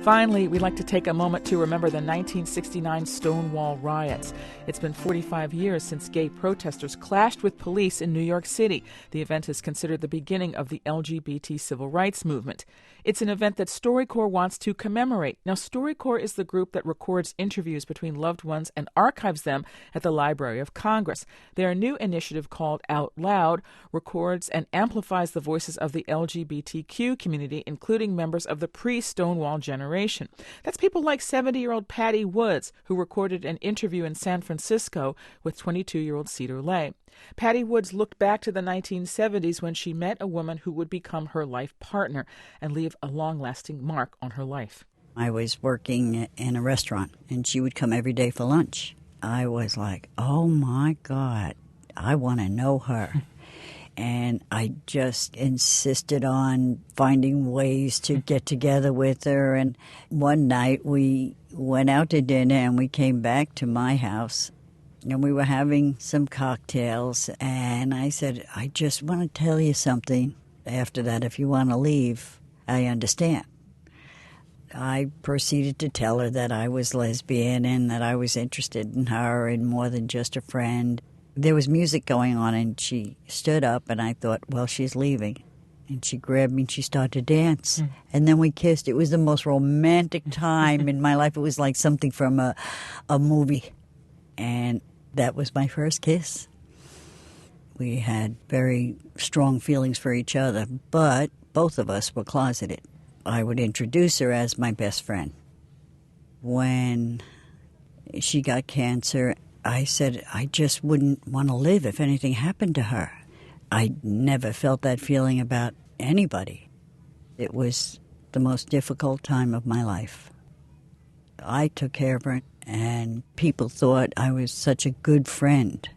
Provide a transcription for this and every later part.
Finally, we'd like to take a moment to remember the 1969 Stonewall riots. It's been 45 years since gay protesters clashed with police in New York City. The event is considered the beginning of the LGBT civil rights movement. It's an event that StoryCorps wants to commemorate. Now, StoryCorps is the group that records interviews between loved ones and archives them at the Library of Congress. Their new initiative called Out Loud records and amplifies the voices of the LGBTQ community, including members of the pre-Stonewall generation. That's people like 70-year-old Patty Woods, who recorded an interview in San Francisco with 22-year-old Cedar Lay. Patty Woods looked back to the 1970s when she met a woman who would become her life partner and leave a long-lasting mark on her life. I was working in a restaurant, and she would come every day for lunch. I was like, oh, my God, I want to know her. And I just insisted on finding ways to get together with her. And one night we went out to dinner, and we came back to my house. And we were having some cocktails, and I said, I just want to tell you something. After that, if you want to leave, I understand. I proceeded to tell her that I was lesbian and that I was interested in her and more than just a friend. There was music going on, and she stood up, and I thought, well, she's leaving. And she grabbed me, and she started to dance. And then we kissed. It was the most romantic time in my life. It was like something from a movie. And that was my first kiss. We had very strong feelings for each other, but both of us were closeted. I would introduce her as my best friend. When she got cancer, I said I just wouldn't want to live if anything happened to her. I never felt that feeling about anybody. It was the most difficult time of my life. I took care of her, and people thought I was such a good friend.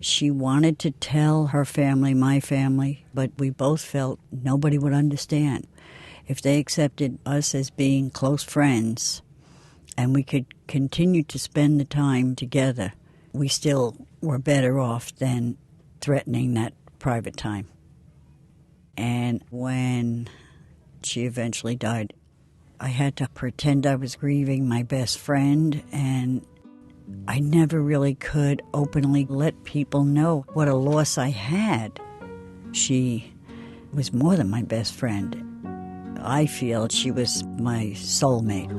She wanted to tell her family, my family, but we both felt nobody would understand. If they accepted us as being close friends and we could continue to spend the time together, we still were better off than threatening that private time. And when she eventually died, I had to pretend I was grieving my best friend, and I never really could openly let people know what a loss I had. She was more than my best friend. I feel she was my soulmate.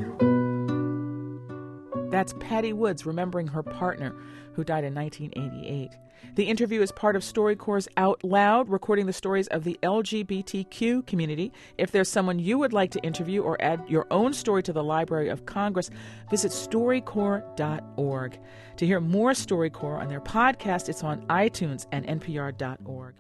That's Patty Woods remembering her partner, who died in 1988. The interview is part of StoryCorps' Out Loud, recording the stories of the LGBTQ community. If there's someone you would like to interview or add your own story to the Library of Congress, visit StoryCorps.org. To hear more StoryCorps on their podcast, it's on iTunes and NPR.org.